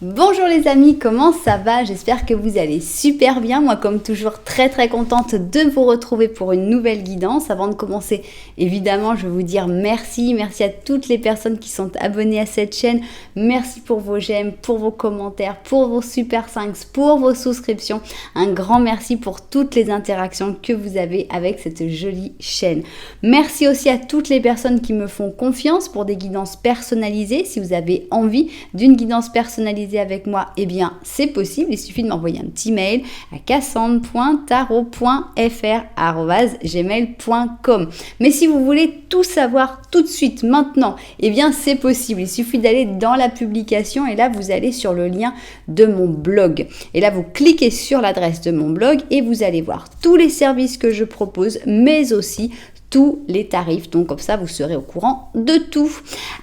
Bonjour les amis, comment ça va? J'espère que vous allez super bien. Moi, comme toujours, très contente de vous retrouver pour une nouvelle guidance. Avant de commencer, évidemment, je vais vous dire merci. Merci à toutes les personnes qui sont abonnées à cette chaîne. Merci pour vos j'aime, pour vos commentaires, pour vos super 5, pour vos souscriptions. Un grand merci pour toutes les interactions que vous avez avec cette jolie chaîne. Merci aussi à toutes les personnes qui me font confiance pour des guidances personnalisées. Si vous avez envie d'une guidance personnalisée avec moi, eh bien c'est possible, il suffit de m'envoyer un petit mail à cassandre.tarot.fr@gmail.com. Mais si vous voulez tout savoir tout de suite, maintenant, eh bien c'est possible, il suffit d'aller dans la publication et là vous allez sur le lien de mon blog. Et là vous cliquez sur l'adresse de mon blog et vous allez voir tous les services que je propose, mais aussi tous les tarifs, donc comme ça vous serez au courant de tout.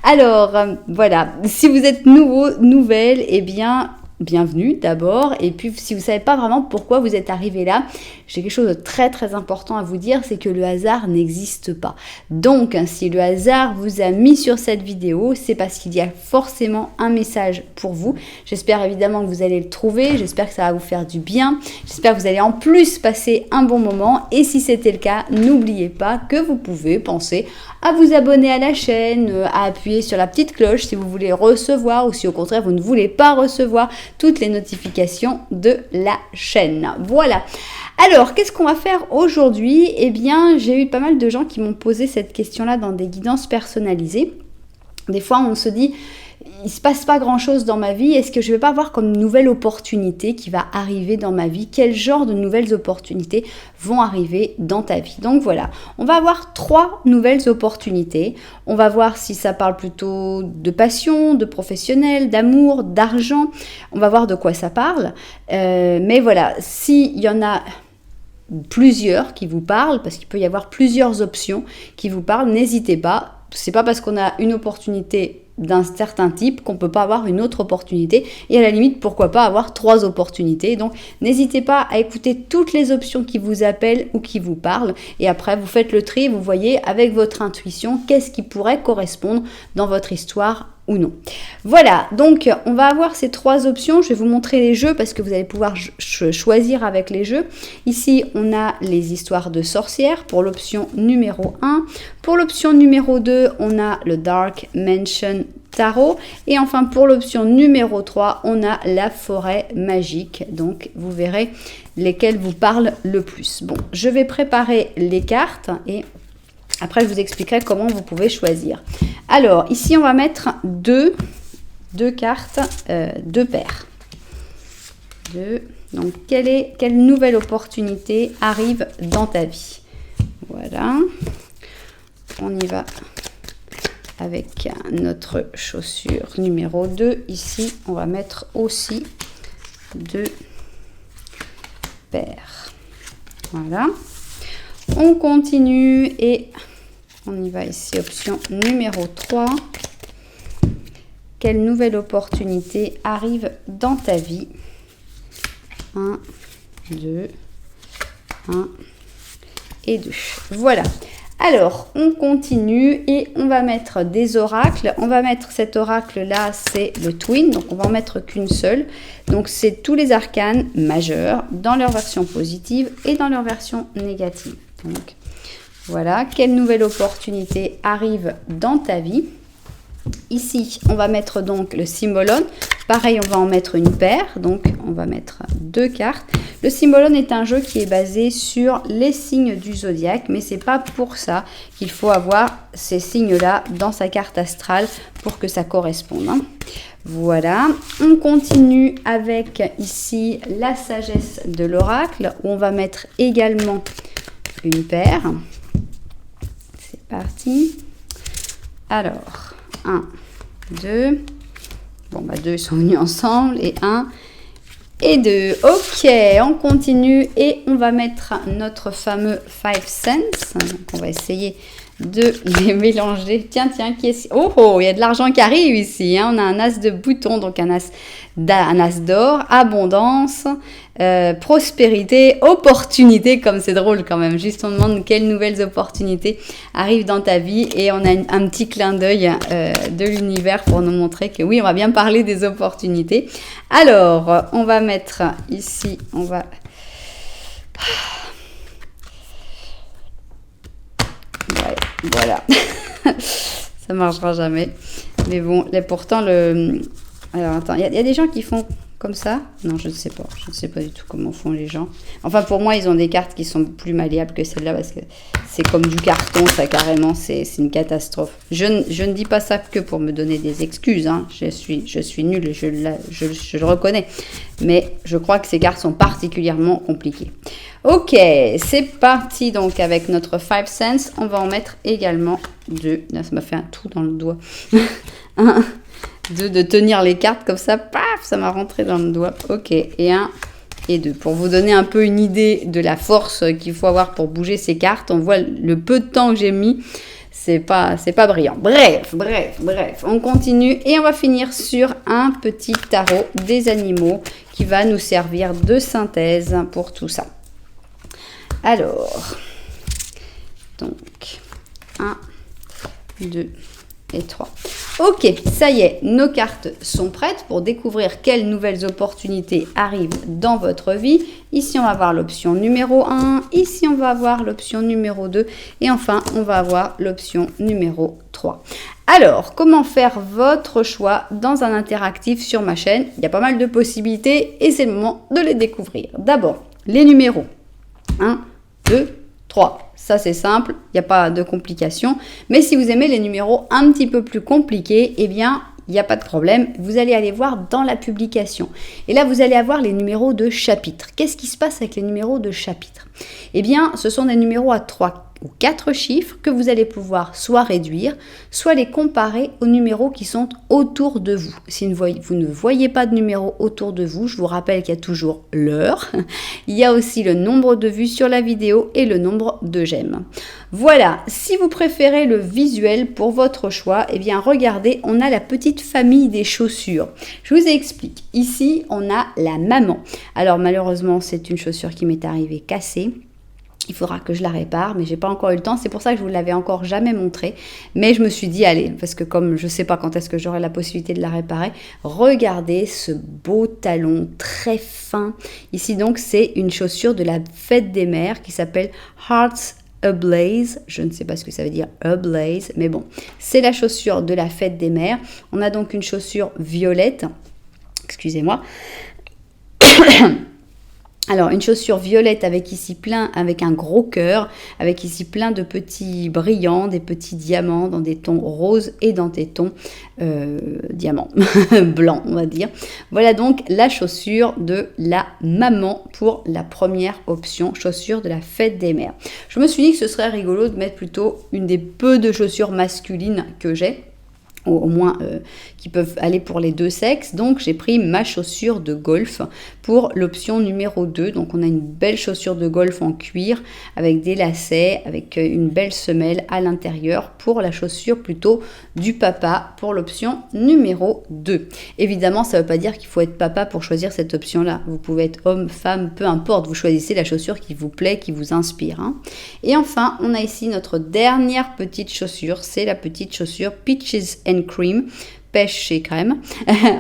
Alors voilà, si vous êtes nouvelle, eh bien bienvenue d'abord, et puis si vous ne savez pas vraiment pourquoi vous êtes arrivé là, j'ai quelque chose de très important à vous dire, c'est que le hasard n'existe pas. Donc si le hasard vous a mis sur cette vidéo, c'est parce qu'il y a forcément un message pour vous. J'espère évidemment que vous allez le trouver, j'espère que ça va vous faire du bien, j'espère que vous allez en plus passer un bon moment, et si c'était le cas, n'oubliez pas que vous pouvez penser à vous abonner à la chaîne, à appuyer sur la petite cloche si vous voulez recevoir, ou si au contraire vous ne voulez pas recevoir toutes les notifications de la chaîne. Voilà. Alors, qu'est-ce qu'on va faire aujourd'hui? Eh bien, j'ai eu pas mal de gens qui m'ont posé cette question-là dans des guidances personnalisées. Des fois, on se dit, il se passe pas grand-chose dans ma vie, est-ce que je vais pas avoir comme nouvelle opportunité qui va arriver dans ma vie? Quel genre de nouvelles opportunités vont arriver dans ta vie? Donc voilà, on va avoir 3 nouvelles opportunités. On va voir si ça parle plutôt de passion, de professionnel, d'amour, d'argent. On va voir de quoi ça parle. Mais voilà, s'il y en a plusieurs qui vous parlent, parce qu'il peut y avoir plusieurs options qui vous parlent, n'hésitez pas. C'est pas parce qu'on a une opportunité d'un certain type qu'on peut pas avoir une autre opportunité, et à la limite pourquoi pas avoir 3 opportunités. Donc n'hésitez pas à écouter toutes les options qui vous appellent ou qui vous parlent, et après vous faites le tri, vous voyez avec votre intuition qu'est-ce qui pourrait correspondre dans votre histoire ou non. Voilà, donc on va avoir ces 3 options. Je vais vous montrer les jeux parce que vous allez pouvoir choisir avec les jeux. Ici, on a les histoires de sorcières pour l'option numéro 1. Pour l'option numéro 2, on a le Dark Mansion Tarot. Et enfin, pour l'option numéro 3, on a la forêt magique. Donc, vous verrez lesquelles vous parlent le plus. Bon, je vais préparer les cartes et après, je vous expliquerai comment vous pouvez choisir. Alors, ici, on va mettre deux cartes, 2 paires. Donc, quelle nouvelle opportunité arrive dans ta vie? Voilà. On y va avec notre chaussure numéro 2. Ici, on va mettre aussi 2 paires. Voilà. On continue et on y va ici, option numéro 3. Quelle nouvelle opportunité arrive dans ta vie? 1, 2, 1 et 2. Voilà. Alors, on continue et on va mettre des oracles. On va mettre cet oracle-là, c'est le Twin, donc on va en mettre qu'une seule. Donc, c'est tous les arcanes majeurs dans leur version positive et dans leur version négative. Donc, voilà, quelle nouvelle opportunité arrive dans ta vie? Ici, on va mettre donc le Cymbalum. Pareil, on va en mettre une paire, donc on va mettre 2 cartes. Le Cymbalum est un jeu qui est basé sur les signes du zodiaque, mais c'est pas pour ça qu'il faut avoir ces signes-là dans sa carte astrale pour que ça corresponde. Voilà, on continue avec ici la sagesse de l'oracle, où on va mettre également une paire. C'est parti. Alors, 1, 2. Bon, 2 sont venus ensemble. Et 1 et 2. Ok, on continue et on va mettre notre fameux 5 cents. Donc, on va essayer de les mélanger. Tiens, qui est... Oh, il y a de l'argent qui arrive ici. Hein. On a un as de bouton, donc un as d'or, abondance, prospérité, opportunité, comme c'est drôle quand même. Juste on demande quelles nouvelles opportunités arrivent dans ta vie et on a un petit clin d'œil de l'univers pour nous montrer que oui, on va bien parler des opportunités. Alors, on va mettre ici, on va... Ouais, voilà. Ça marchera jamais. Mais bon, là, pourtant, alors, attends, il y a des gens qui font comme ça. Non, je ne sais pas. Je ne sais pas du tout comment font les gens. Enfin, pour moi, ils ont des cartes qui sont plus malléables que celle-là parce que c'est comme du carton, ça, carrément. C'est une catastrophe. Je ne dis pas ça que pour me donner des excuses. Hein. Je suis nulle, je le reconnais. Mais je crois que ces cartes sont particulièrement compliquées. Ok, c'est parti donc avec notre 5 cents. On va en mettre également 2. Là, ça m'a fait un trou dans le doigt. De tenir les cartes comme ça, paf, ça m'a rentré dans le doigt. Ok, et 1 et 2. Pour vous donner un peu une idée de la force qu'il faut avoir pour bouger ces cartes, on voit le peu de temps que j'ai mis. C'est pas brillant. Bref, on continue et on va finir sur un petit tarot des animaux qui va nous servir de synthèse pour tout ça. Alors, donc, 1, 2 et 3. Ok, ça y est, nos cartes sont prêtes pour découvrir quelles nouvelles opportunités arrivent dans votre vie. Ici, on va avoir l'option numéro 1. Ici, on va avoir l'option numéro 2. Et enfin, on va avoir l'option numéro 3. Alors, comment faire votre choix dans un interactif sur ma chaîne? Il y a pas mal de possibilités et c'est le moment de les découvrir. D'abord, les numéros. 1, 2, 3. Ça, c'est simple, il n'y a pas de complications. Mais si vous aimez les numéros un petit peu plus compliqués, eh bien, il n'y a pas de problème. Vous allez aller voir dans la publication. Et là, vous allez avoir les numéros de chapitre. Qu'est-ce qui se passe avec les numéros de chapitre? Eh bien, ce sont des numéros à 3 ou 4 chiffres que vous allez pouvoir soit réduire, soit les comparer aux numéros qui sont autour de vous. Si vous ne voyez pas de numéros autour de vous, je vous rappelle qu'il y a toujours l'heure. Il y a aussi le nombre de vues sur la vidéo et le nombre de j'aime. Voilà, si vous préférez le visuel pour votre choix, eh bien regardez, on a la petite famille des chaussures. Je vous explique. Ici, on a la maman. Alors malheureusement, c'est une chaussure qui m'est arrivée cassée. Il faudra que je la répare, mais j'ai pas encore eu le temps. C'est pour ça que je vous l'avais encore jamais montré. Mais je me suis dit, allez, parce que comme je sais pas quand est-ce que j'aurai la possibilité de la réparer, regardez ce beau talon très fin. Ici donc, c'est une chaussure de la fête des mères qui s'appelle Hearts Ablaze. Je ne sais pas ce que ça veut dire Ablaze, mais bon, c'est la chaussure de la fête des mères. On a donc une chaussure violette. Excusez-moi. Alors, une chaussure violette avec ici avec un gros cœur, avec ici plein de petits brillants, des petits diamants dans des tons roses et dans des tons diamants, blancs, on va dire. Voilà donc la chaussure de la maman pour la première option, chaussure de la fête des mères. Je me suis dit que ce serait rigolo de mettre plutôt une des peu de chaussures masculines que j'ai. Au moins qui peuvent aller pour les deux sexes. Donc j'ai pris ma chaussure de golf pour l'option numéro 2. Donc on a une belle chaussure de golf en cuir avec des lacets, avec une belle semelle à l'intérieur pour la chaussure plutôt du papa pour l'option numéro 2. Évidemment, ça ne veut pas dire qu'il faut être papa pour choisir cette option-là. Vous pouvez être homme, femme, peu importe. Vous choisissez la chaussure qui vous plaît, qui vous inspire. Hein. Et enfin, on a ici notre dernière petite chaussure. C'est la petite chaussure Peaches and Cream, pêche et crème.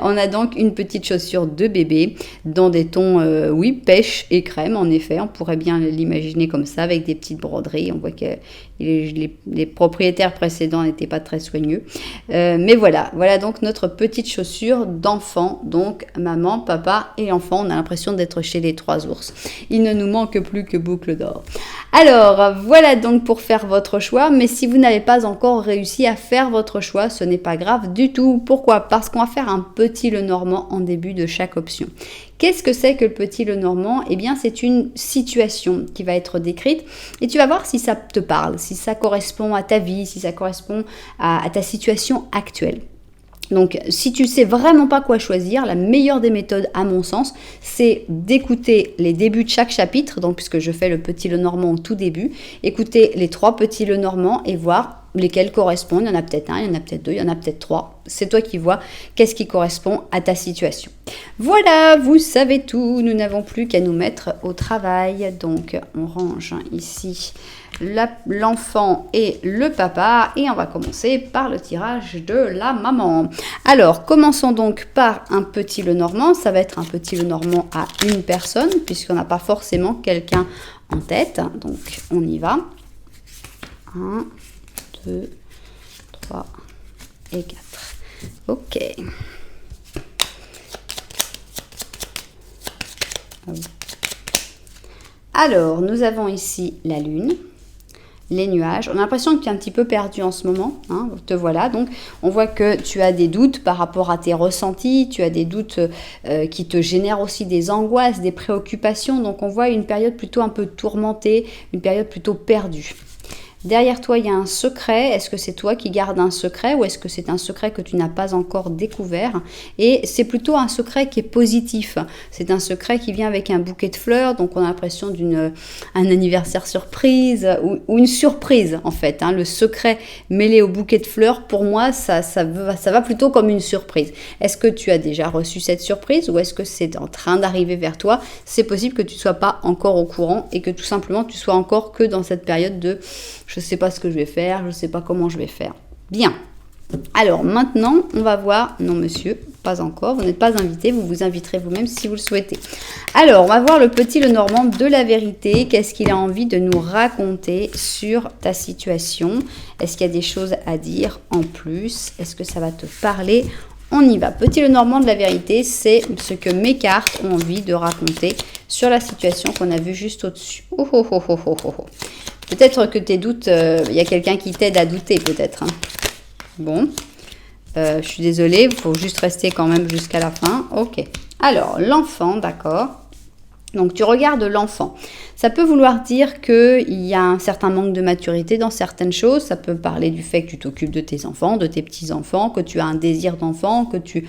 On a donc une petite chaussure de bébé dans des tons, oui, pêche et crème, en effet. On pourrait bien l'imaginer comme ça, avec des petites broderies. On voit que les propriétaires précédents n'étaient pas très soigneux. Mais voilà donc notre petite chaussure d'enfant. Donc maman, papa et enfant. On a l'impression d'être chez les 3 ours. Il ne nous manque plus que boucle d'or. Alors, voilà donc pour faire votre choix. Mais si vous n'avez pas encore réussi à faire votre choix, ce n'est pas grave du tout. Pourquoi? Parce qu'on va faire un petit Lenormand en début de chaque option. Qu'est-ce que c'est que le petit Lenormand? Eh bien, c'est une situation qui va être décrite et tu vas voir si ça te parle, si ça correspond à ta vie, si ça correspond à ta situation actuelle. Donc, si tu ne sais vraiment pas quoi choisir, la meilleure des méthodes, à mon sens, c'est d'écouter les débuts de chaque chapitre. Donc, puisque je fais le petit Lenormand au tout début, écouter les 3 petits Lenormand et voir lesquels correspondent. Il y en a peut-être un, il y en a peut-être 2, il y en a peut-être 3. C'est toi qui vois qu'est-ce qui correspond à ta situation. Voilà, vous savez tout. Nous n'avons plus qu'à nous mettre au travail. Donc, on range ici l'enfant et le papa, et on va commencer par le tirage de la maman. Alors, commençons donc par un petit Lenormand. Ça va être un petit Lenormand à une personne, puisqu'on n'a pas forcément quelqu'un en tête. Donc, on y va. 1, 2, 3 et 4. Ok. Alors, nous avons ici la lune, les nuages. On a l'impression que tu es un petit peu perdu en ce moment. Hein, te voilà. Donc, on voit que tu as des doutes par rapport à tes ressentis. Tu as des doutes qui te génèrent aussi des angoisses, des préoccupations. Donc, on voit une période plutôt un peu tourmentée, une période plutôt perdue. Derrière toi, il y a un secret. Est-ce que c'est toi qui gardes un secret ou est-ce que c'est un secret que tu n'as pas encore découvert? Et c'est plutôt un secret qui est positif. C'est un secret qui vient avec un bouquet de fleurs. Donc, on a l'impression d'un anniversaire surprise ou une surprise, en fait. Hein. Le secret mêlé au bouquet de fleurs, pour moi, ça va plutôt comme une surprise. Est-ce que tu as déjà reçu cette surprise ou est-ce que c'est en train d'arriver vers toi? C'est possible que tu ne sois pas encore au courant et que tout simplement, tu sois encore que dans cette période de... Je ne sais pas ce que je vais faire, je ne sais pas comment je vais faire. Bien. Alors maintenant, on va voir... Non monsieur, pas encore. Vous n'êtes pas invité, vous vous inviterez vous-même si vous le souhaitez. Alors, on va voir le petit Lenormand de la vérité. Qu'est-ce qu'il a envie de nous raconter sur ta situation? Est-ce qu'il y a des choses à dire en plus? Est-ce que ça va te parler? On y va. Petit Lenormand de la vérité, c'est ce que mes cartes ont envie de raconter sur la situation qu'on a vue juste au-dessus. Oh, oh, oh, oh, oh, oh. Peut-être que tes doutes, il y a quelqu'un qui t'aide à douter peut-être. Hein. Bon, je suis désolée, il faut juste rester quand même jusqu'à la fin. Ok, alors l'enfant, d'accord. Donc tu regardes l'enfant. Ça peut vouloir dire qu'il y a un certain manque de maturité dans certaines choses. Ça peut parler du fait que tu t'occupes de tes enfants, de tes petits-enfants, que tu as un désir d'enfant, que tu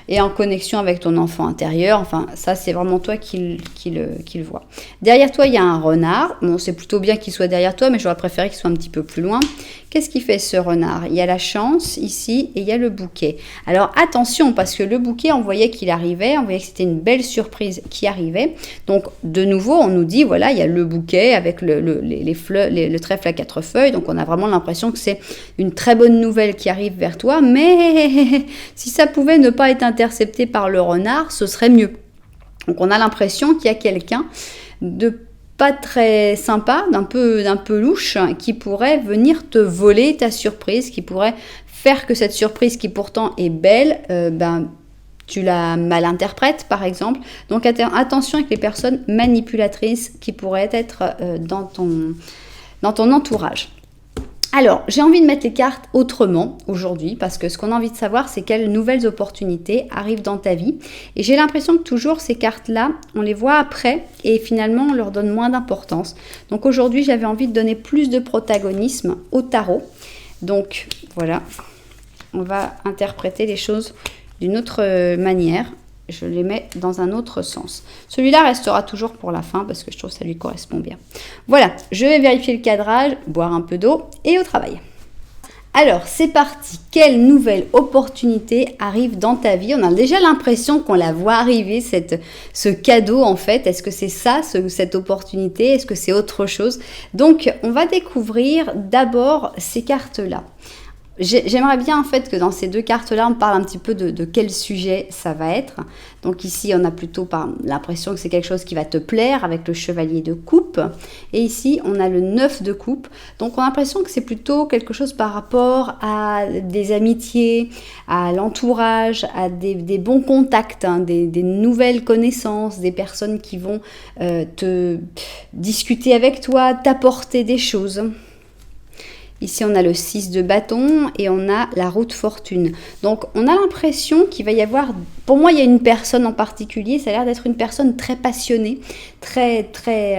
es en connexion avec ton enfant intérieur. Enfin, ça, c'est vraiment toi qui le vois. Derrière toi, il y a un renard. Bon, c'est plutôt bien qu'il soit derrière toi, mais j'aurais préféré qu'il soit un petit peu plus loin. Qu'est-ce qu'il fait ce renard? Il y a la chance ici et il y a le bouquet. Alors attention, parce que le bouquet, on voyait qu'il arrivait, on voyait que c'était une belle surprise qui arrivait. Donc de nouveau, on nous dit, voilà, il y a le bouquet avec les fleurs, le trèfle à 4 feuilles. Donc on a vraiment l'impression que c'est une très bonne nouvelle qui arrive vers toi. Mais si ça pouvait ne pas être intercepté par le renard, ce serait mieux. Donc on a l'impression qu'il y a quelqu'un de pas très sympa, d'un peu louche, qui pourrait venir te voler ta surprise, qui pourrait faire que cette surprise qui pourtant est belle, tu la mal interprètes par exemple. Donc attention avec les personnes manipulatrices qui pourraient être dans ton entourage. Alors, j'ai envie de mettre les cartes autrement aujourd'hui parce que ce qu'on a envie de savoir, c'est quelles nouvelles opportunités arrivent dans ta vie. Et j'ai l'impression que toujours ces cartes-là, on les voit après et finalement, on leur donne moins d'importance. Donc aujourd'hui, j'avais envie de donner plus de protagonisme au tarot. Donc voilà, on va interpréter les choses d'une autre manière. Je les mets dans un autre sens. Celui-là restera toujours pour la fin parce que je trouve que ça lui correspond bien. Voilà, je vais vérifier le cadrage, boire un peu d'eau et au travail. Alors, c'est parti. Quelle nouvelle opportunité arrive dans ta vie? On a déjà l'impression qu'on la voit arriver, ce cadeau en fait. Est-ce que c'est ça, cette opportunité? Est-ce que c'est autre chose? Donc, on va découvrir d'abord ces cartes-là. J'aimerais bien en fait que dans ces deux cartes-là, on parle un petit peu de quel sujet ça va être. Donc ici, on a plutôt l'impression que c'est quelque chose qui va te plaire avec le chevalier de coupe. Et ici, on a le 9 de coupe. Donc on a l'impression que c'est plutôt quelque chose par rapport à des amitiés, à l'entourage, à des bons contacts, hein, des nouvelles connaissances, des personnes qui vont te discuter avec toi, t'apporter des choses. Ici, on a le 6 de bâton et on a la roue de fortune. Donc, on a l'impression qu'il va y avoir... Pour moi, il y a une personne en particulier. Ça a l'air d'être une personne très passionnée.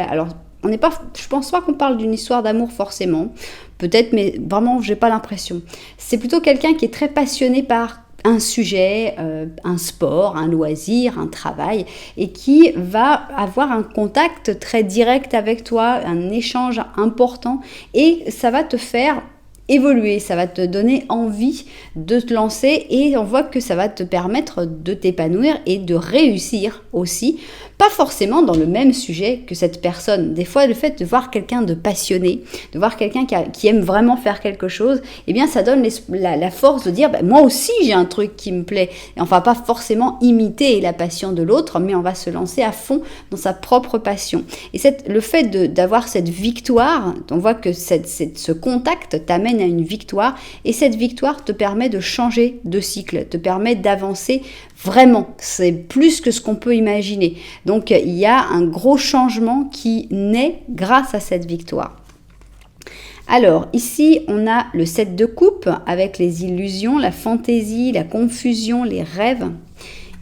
Alors, on n'est pas... Je pense pas qu'on parle d'une histoire d'amour forcément. Peut-être, mais vraiment, j'ai pas l'impression. C'est plutôt quelqu'un qui est très passionné par un sujet, un sport, un loisir, un travail, et qui va avoir un contact très direct avec toi, un échange important, et ça va te faire évoluer, ça va te donner envie de te lancer, et on voit que ça va te permettre de t'épanouir et de réussir aussi, pas forcément dans le même sujet que cette personne. Des fois, le fait de voir quelqu'un de passionné, de voir quelqu'un qui aime vraiment faire quelque chose, eh bien ça donne la force de dire moi aussi j'ai un truc qui me plaît, et on va pas forcément imiter la passion de l'autre, mais on va se lancer à fond dans sa propre passion. Et le fait d'avoir cette victoire, on voit que ce contact t'amène à une victoire, et cette victoire te permet de changer de cycle, te permet d'avancer vraiment. C'est plus que ce qu'on peut imaginer. Donc il y a un gros changement qui naît grâce à cette victoire. Alors ici on a le 7 de coupe avec les illusions, la fantaisie, la confusion, les rêves.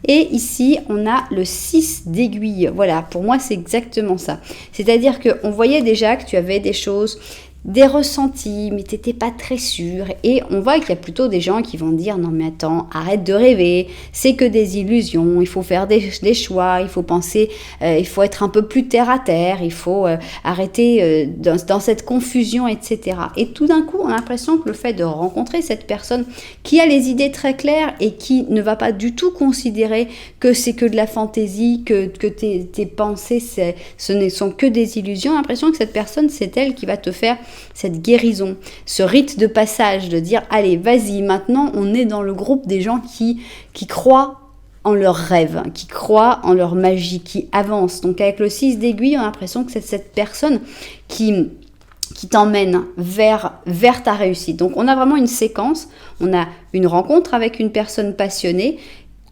Et ici, on a le 6 d'aiguille. Voilà, pour moi, c'est exactement ça. C'est-à-dire qu'on voyait déjà que tu avais des choses, des ressentis, mais tu n'étais pas très sûr. Et on voit qu'il y a plutôt des gens qui vont dire « Non mais attends, arrête de rêver, c'est que des illusions, il faut faire des choix, il faut penser, il faut être un peu plus terre à terre, il faut arrêter dans cette confusion, etc. » Et tout d'un coup, on a l'impression que le fait de rencontrer cette personne qui a les idées très claires et qui ne va pas du tout considérer que c'est que de la fantaisie, que tes pensées, ce ne sont que des illusions, on a l'impression que cette personne, c'est elle qui va te faire cette guérison, ce rite de passage, de dire allez vas-y, maintenant on est dans le groupe des gens qui croient en leurs rêves, qui croient en leur magie, qui avancent. Donc avec le 6 d'aiguille, on a l'impression que c'est cette personne qui t'emmène vers ta réussite. Donc on a vraiment une séquence, on a une rencontre avec une personne passionnée,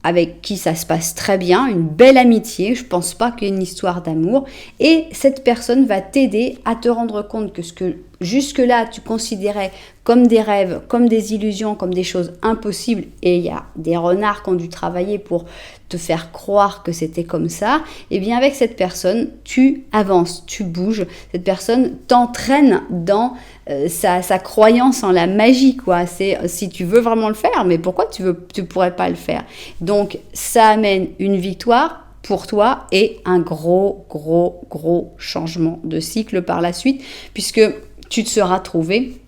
avec qui ça se passe très bien, une belle amitié, je pense pas qu'il y ait une histoire d'amour, et cette personne va t'aider à te rendre compte que ce que jusque-là tu considérais comme des rêves, comme des illusions, comme des choses impossibles, et il y a des renards qui ont dû travailler pour te faire croire que c'était comme ça, et bien avec cette personne, tu avances, tu bouges, cette personne t'entraîne dans sa croyance en la magie, quoi. C'est si tu veux vraiment le faire, mais pourquoi tu pourrais pas le faire? Donc ça amène une victoire pour toi et un gros changement de cycle par la suite, puisque tu te seras trouvé,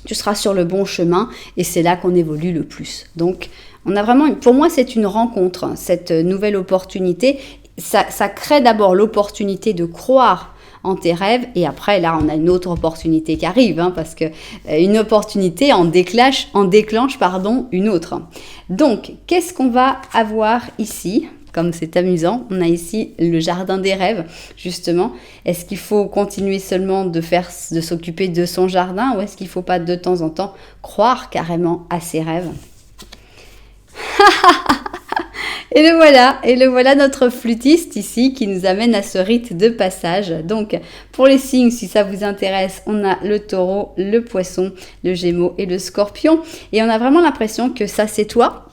tu seras sur le bon chemin, et c'est là qu'on évolue le plus. Donc on a vraiment, pour moi c'est une rencontre, cette nouvelle opportunité. Ça crée d'abord l'opportunité de croire en tes rêves, et après là on a une autre opportunité qui arrive, parce que une opportunité en déclenche une autre. Donc qu'est-ce qu'on va avoir ici? Comme c'est amusant, on a ici le jardin des rêves, justement. Est-ce qu'il faut continuer seulement de s'occuper de son jardin, ou est-ce qu'il ne faut pas de temps en temps croire carrément à ses rêves? Et le voilà notre flûtiste ici qui nous amène à ce rite de passage. Donc pour les signes, si ça vous intéresse, on a le taureau, le poisson, le gémeaux et le scorpion. Et on a vraiment l'impression que ça c'est toi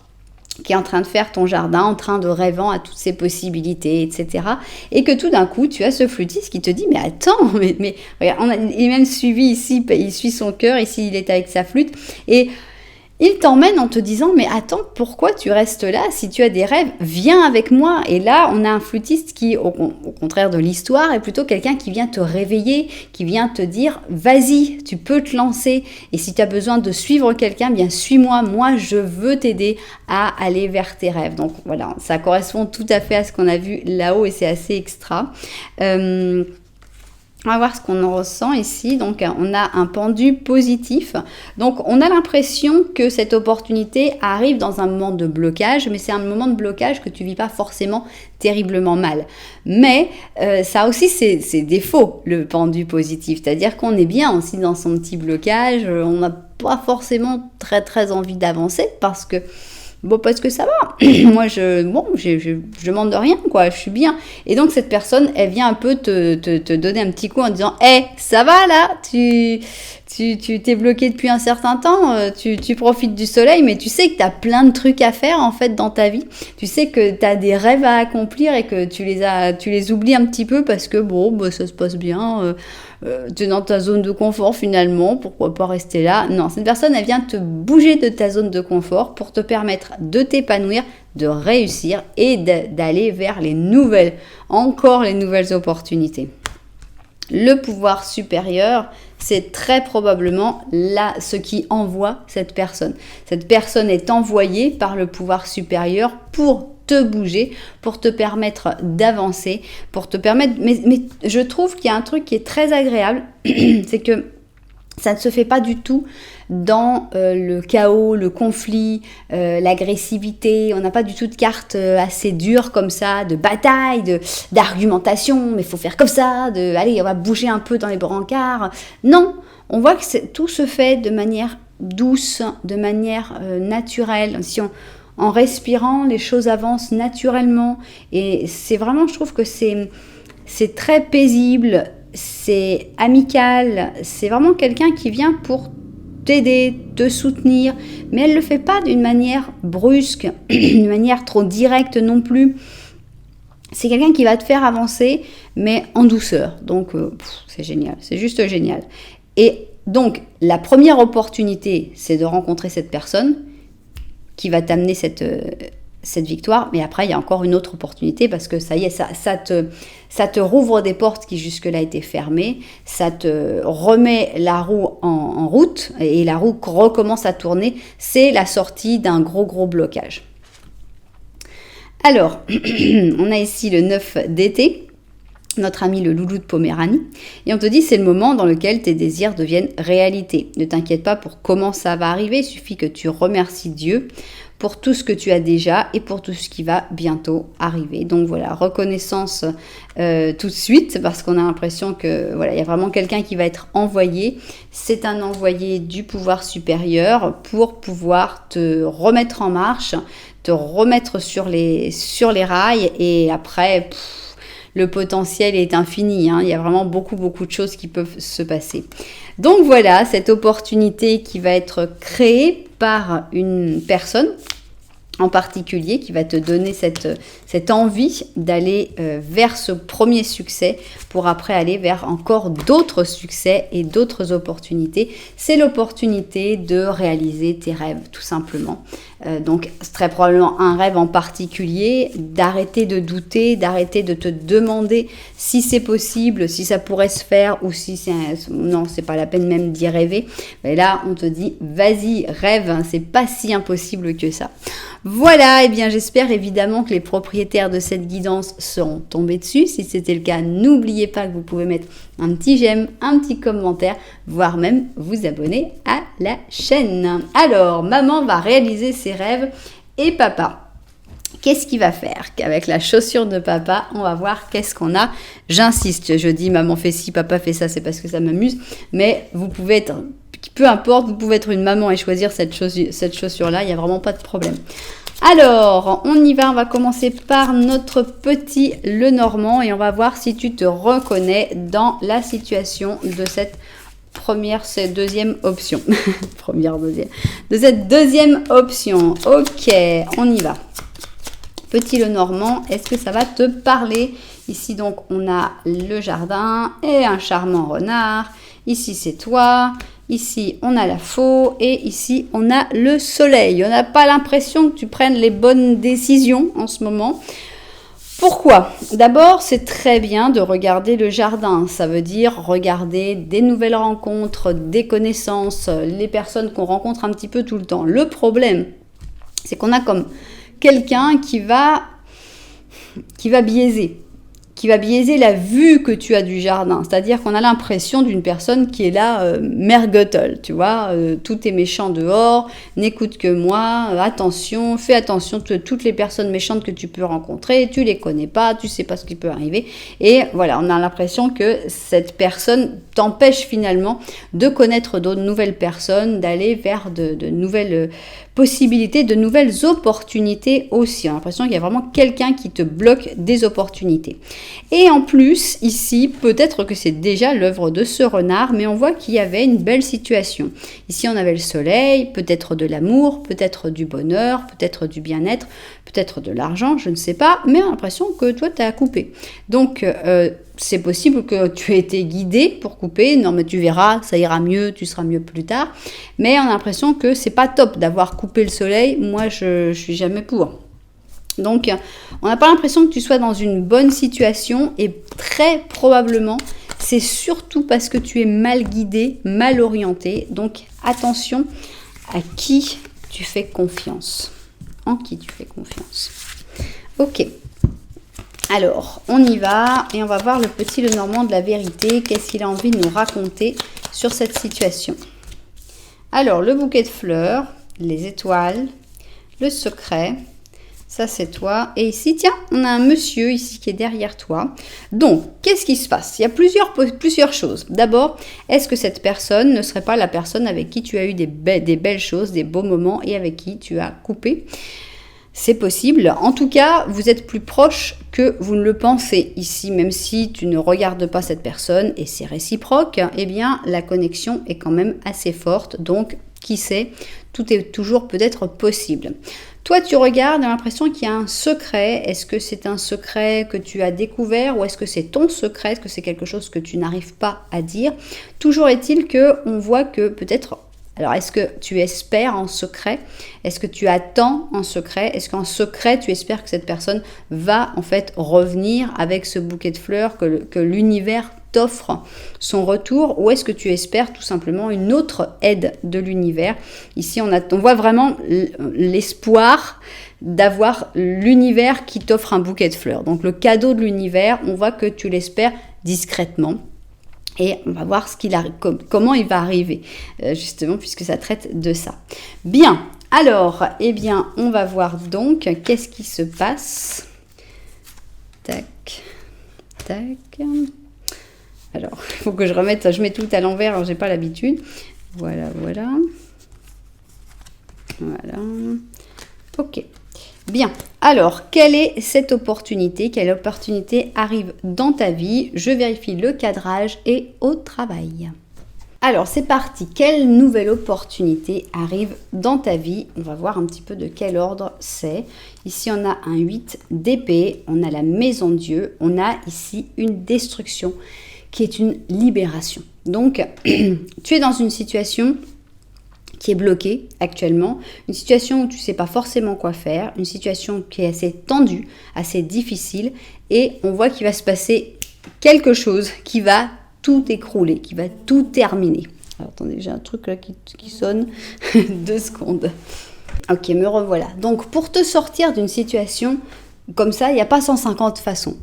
qui est en train de faire ton jardin, en train de rêvant à toutes ces possibilités, etc. Et que tout d'un coup, tu as ce flûtiste qui te dit, mais attends, mais regarde, il est même suivi ici, il suit son cœur, ici il est avec sa flûte, et il t'emmène en te disant, mais attends, pourquoi tu restes là? Si tu as des rêves, viens avec moi. Et là, on a un flûtiste qui, au contraire de l'histoire, est plutôt quelqu'un qui vient te réveiller, qui vient te dire, vas-y, tu peux te lancer. Et si tu as besoin de suivre quelqu'un, bien suis-moi, moi je veux t'aider à aller vers tes rêves. Donc voilà, ça correspond tout à fait à ce qu'on a vu là-haut, et c'est assez extra. On va voir ce qu'on en ressent ici. Donc, on a un pendu positif. Donc, on a l'impression que cette opportunité arrive dans un moment de blocage, mais c'est un moment de blocage que tu vis pas forcément terriblement mal. Mais ça a aussi ses défauts, le pendu positif. C'est-à-dire qu'on est bien aussi dans son petit blocage. On n'a pas forcément très envie d'avancer parce que ça va. Moi, je demande de rien, quoi. Je suis bien. Et donc, cette personne, elle vient un peu te donner un petit coup en disant, ça va là, tu tu t'es bloqué depuis un certain temps, tu profites du soleil, mais tu sais que tu as plein de trucs à faire en fait dans ta vie. Tu sais que tu as des rêves à accomplir et que tu les oublies un petit peu parce que bon, bah, ça se passe bien, tu es dans ta zone de confort finalement, pourquoi pas rester là? Non, cette personne, elle vient te bouger de ta zone de confort pour te permettre de t'épanouir, de réussir et d'aller vers les nouvelles opportunités. Le pouvoir supérieur, c'est très probablement là ce qui envoie cette personne. Cette personne est envoyée par le pouvoir supérieur pour te bouger, pour te permettre d'avancer, pour te permettre... Mais je trouve qu'il y a un truc qui est très agréable, c'est que ça ne se fait pas du tout dans le chaos, le conflit, l'agressivité. On n'a pas du tout de carte assez dure comme ça, de bataille, d'argumentation, mais il faut faire comme ça, allez, on va bouger un peu dans les brancards. Non, on voit que tout se fait de manière douce, de manière naturelle. En respirant, les choses avancent naturellement. Et c'est vraiment, je trouve que c'est très paisible, c'est amical, c'est vraiment quelqu'un qui vient pour t'aider, te soutenir, mais elle ne le fait pas d'une manière brusque, d'une manière trop directe non plus. C'est quelqu'un qui va te faire avancer, mais en douceur. Donc, c'est génial, c'est juste génial. Et donc, la première opportunité, c'est de rencontrer cette personne qui va t'amener cette victoire, mais après il y a encore une autre opportunité parce que ça y est, ça te rouvre des portes qui jusque-là étaient fermées, ça te remet la roue en route et la roue recommence à tourner, c'est la sortie d'un gros blocage. Alors, on a ici le 9 d'été, notre ami le loulou de Poméranie, et on te dit c'est le moment dans lequel tes désirs deviennent réalité. Ne t'inquiète pas pour comment ça va arriver, il suffit que tu remercies Dieu pour tout ce que tu as déjà et pour tout ce qui va bientôt arriver. Donc voilà, reconnaissance tout de suite parce qu'on a l'impression que voilà, il y a vraiment quelqu'un qui va être envoyé. C'est un envoyé du pouvoir supérieur pour pouvoir te remettre en marche, te remettre sur les rails et après... le potentiel est infini, hein. Il y a vraiment beaucoup de choses qui peuvent se passer. Donc voilà, cette opportunité qui va être créée par une personne en particulier qui va te donner cette envie d'aller vers ce premier succès pour après aller vers encore d'autres succès et d'autres opportunités. C'est l'opportunité de réaliser tes rêves tout simplement. Donc c'est très probablement un rêve en particulier, d'arrêter de douter, d'arrêter de te demander si c'est possible, si ça pourrait se faire ou si non, c'est pas la peine même d'y rêver. Mais là, on te dit vas-y, rêve, hein, c'est pas si impossible que ça. Voilà, et bien j'espère évidemment que les propriétaires de cette guidance seront tombés dessus. Si c'était le cas, n'oubliez pas que vous pouvez mettre un petit j'aime, un petit commentaire, voire même vous abonner à la chaîne. Alors, maman va réaliser ses rêves et papa, qu'est-ce qu'il va faire? Avec la chaussure de papa, on va voir qu'est-ce qu'on a. J'insiste, je dis maman fait ci, papa fait ça, c'est parce que ça m'amuse, mais vous pouvez être... peu importe, vous pouvez être une maman et choisir cette chaussure-là, il n'y a vraiment pas de problème. Alors, on y va, on va commencer par notre petit Lenormand et on va voir si tu te reconnais dans la situation de cette deuxième option. De cette deuxième option. Ok, on y va. Petit Lenormand, est-ce que ça va te parler? Ici, donc, on a le jardin et un charmant renard. Ici, c'est toi. Ici, on a la faux et ici, on a le soleil. On n'a pas l'impression que tu prennes les bonnes décisions en ce moment. Pourquoi? D'abord, c'est très bien de regarder le jardin. Ça veut dire regarder des nouvelles rencontres, des connaissances, les personnes qu'on rencontre un petit peu tout le temps. Le problème, c'est qu'on a comme quelqu'un qui va biaiser. Qui va biaiser la vue que tu as du jardin. C'est-à-dire qu'on a l'impression d'une personne qui est là, mère Gothel, tu vois, tout est méchant dehors, n'écoute que moi, attention, fais attention, toutes les personnes méchantes que tu peux rencontrer, tu les connais pas, tu sais pas ce qui peut arriver. Et voilà, on a l'impression que cette personne t'empêche finalement de connaître d'autres nouvelles personnes, d'aller vers de nouvelles possibilités, de nouvelles opportunités aussi. On a l'impression qu'il y a vraiment quelqu'un qui te bloque des opportunités. Et en plus, ici, peut-être que c'est déjà l'œuvre de ce renard, mais on voit qu'il y avait une belle situation. Ici, on avait le soleil, peut-être de l'amour, peut-être du bonheur, peut-être du bien-être, peut-être de l'argent, je ne sais pas, mais on a l'impression que toi, tu as coupé. Donc, c'est possible que tu aies été guidé pour couper. Non, mais tu verras, ça ira mieux, tu seras mieux plus tard. Mais on a l'impression que c'est pas top d'avoir coupé le soleil. Moi, je suis jamais pour. Donc, on n'a pas l'impression que tu sois dans une bonne situation et très probablement, c'est surtout parce que tu es mal guidé, mal orienté. Donc, attention à qui tu fais confiance. En qui tu fais confiance. Ok. Alors, on y va et on va voir le petit Lenormand de la vérité. Qu'est-ce qu'il a envie de nous raconter sur cette situation? Alors, le bouquet de fleurs, les étoiles, le secret... Ça, c'est toi. Et ici, tiens, on a un monsieur ici qui est derrière toi. Donc, qu'est-ce qui se passe? Il y a plusieurs choses. D'abord, est-ce que cette personne ne serait pas la personne avec qui tu as eu des belles choses, des beaux moments et avec qui tu as coupé? C'est possible. En tout cas, vous êtes plus proche que vous ne le pensez ici, même si tu ne regardes pas cette personne et c'est réciproque, eh bien, la connexion est quand même assez forte. Donc, qui sait, tout est toujours peut-être possible. Toi, tu regardes, tu as l'impression qu'il y a un secret. Est-ce que c'est un secret que tu as découvert ou est-ce que c'est ton secret? Est-ce que c'est quelque chose que tu n'arrives pas à dire? Toujours est-il qu'on voit que peut-être... Alors, est-ce que tu espères en secret? Est-ce que tu attends en secret? Est-ce qu'en secret, tu espères que cette personne va en fait revenir avec ce bouquet de fleurs, que l'univers t'offre son retour? Ou est-ce que tu espères tout simplement une autre aide de l'univers? Ici, on voit vraiment l'espoir d'avoir l'univers qui t'offre un bouquet de fleurs. Donc, le cadeau de l'univers, on voit que tu l'espères discrètement. Et on va voir comment il va arriver, justement, puisque ça traite de ça. Bien, alors, eh bien, on va voir donc qu'est-ce qui se passe. Tac, tac. Alors, il faut que je mets tout à l'envers, alors j'ai pas l'habitude. Voilà, voilà. Voilà. Ok. Bien, alors, quelle est cette opportunité? Quelle opportunité arrive dans ta vie? Je vérifie le cadrage et au travail. Alors, c'est parti. Quelle nouvelle opportunité arrive dans ta vie? On va voir un petit peu de quel ordre c'est. Ici, on a un 8 d'épée, on a la maison de Dieu, on a ici une destruction qui est une libération. Donc, tu es dans une situation qui est bloquée actuellement, une situation où tu ne sais pas forcément quoi faire, une situation qui est assez tendue, assez difficile, et on voit qu'il va se passer quelque chose qui va tout écrouler, qui va tout terminer. Alors, attendez, j'ai un truc là qui sonne, 2 secondes. Ok, me revoilà. Donc, pour te sortir d'une situation comme ça, il n'y a pas 150 façons.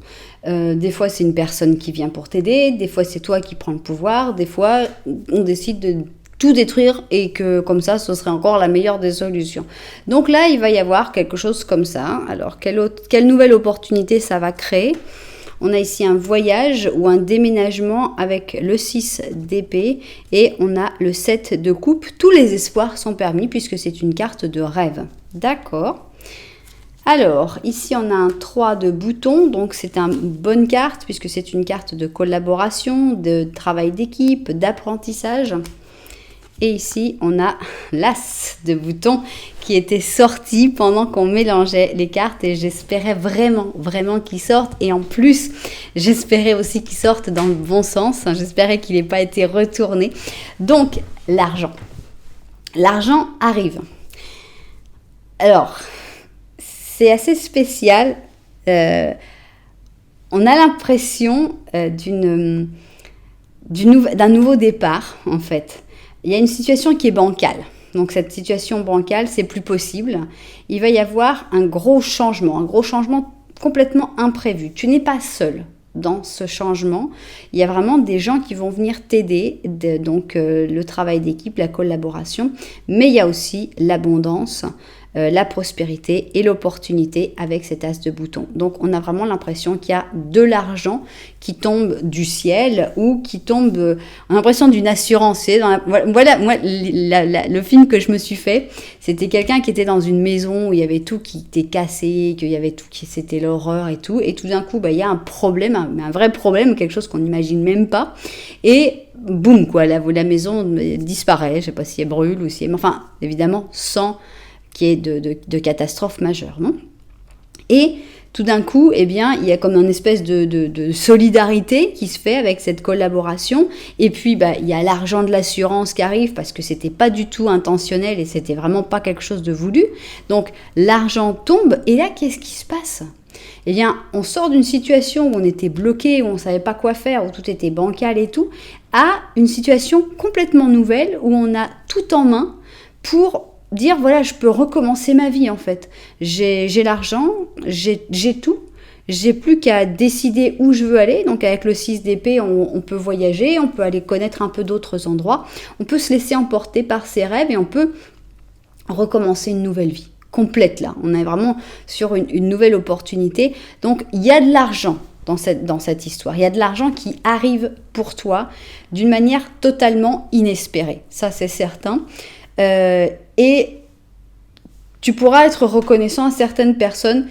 Des fois, c'est une personne qui vient pour t'aider, des fois, c'est toi qui prends le pouvoir, des fois, on décide de tout détruire et que comme ça, ce serait encore la meilleure des solutions. Donc là, il va y avoir quelque chose comme ça. Alors, quelle nouvelle opportunité ça va créer? On a ici un voyage ou un déménagement avec le 6 d'épée et on a le 7 de coupe. Tous les espoirs sont permis puisque c'est une carte de rêve. D'accord. Alors, ici, on a un 3 de bouton, donc c'est une bonne carte puisque c'est une carte de collaboration, de travail d'équipe, d'apprentissage. Et ici, on a l'as de bouton qui était sorti pendant qu'on mélangeait les cartes et j'espérais vraiment, vraiment qu'il sorte. Et en plus, j'espérais aussi qu'il sorte dans le bon sens. J'espérais qu'il n'ait pas été retourné. Donc, l'argent. L'argent arrive. Alors, c'est assez spécial. On a l'impression d'un nouveau départ, en fait. Il y a une situation qui est bancale. Donc cette situation bancale, c'est plus possible. Il va y avoir un gros changement complètement imprévu. Tu n'es pas seul dans ce changement. Il y a vraiment des gens qui vont venir t'aider, donc le travail d'équipe, la collaboration. Mais il y a aussi l'abondance, la prospérité et l'opportunité avec cet as de bouton. Donc on a vraiment l'impression qu'il y a de l'argent qui tombe du ciel ou qui tombe, on a l'impression d'une assurance. Voilà, moi le film que je me suis fait, c'était quelqu'un qui était dans une maison où il y avait tout qui était cassé, qu'il y avait tout qui c'était l'horreur et tout d'un coup il y a un problème, un vrai problème, quelque chose qu'on n'imagine même pas, et boum quoi, la maison disparaît, je ne sais pas si elle brûle ou si elle... Enfin, évidemment, sans qu'il y ait de catastrophe majeure, non ? Et tout d'un coup, il y a comme une espèce de solidarité qui se fait avec cette collaboration. Et puis, il y a l'argent de l'assurance qui arrive parce que c'était pas du tout intentionnel et c'était vraiment pas quelque chose de voulu. Donc, l'argent tombe et là, qu'est-ce qui se passe ? On sort d'une situation où on était bloqué, où on ne savait pas quoi faire, où tout était bancal et tout, à une situation complètement nouvelle où on a tout en main pour dire, voilà, je peux recommencer ma vie en fait. J'ai l'argent, j'ai tout, j'ai plus qu'à décider où je veux aller. Donc avec le 6 d'épée, on peut voyager, on peut aller connaître un peu d'autres endroits, on peut se laisser emporter par ses rêves et on peut recommencer une nouvelle vie. Complète là, on est vraiment sur une nouvelle opportunité. Donc il y a de l'argent dans cette histoire, il y a de l'argent qui arrive pour toi d'une manière totalement inespérée, ça c'est certain, et tu pourras être reconnaissant à certaines personnes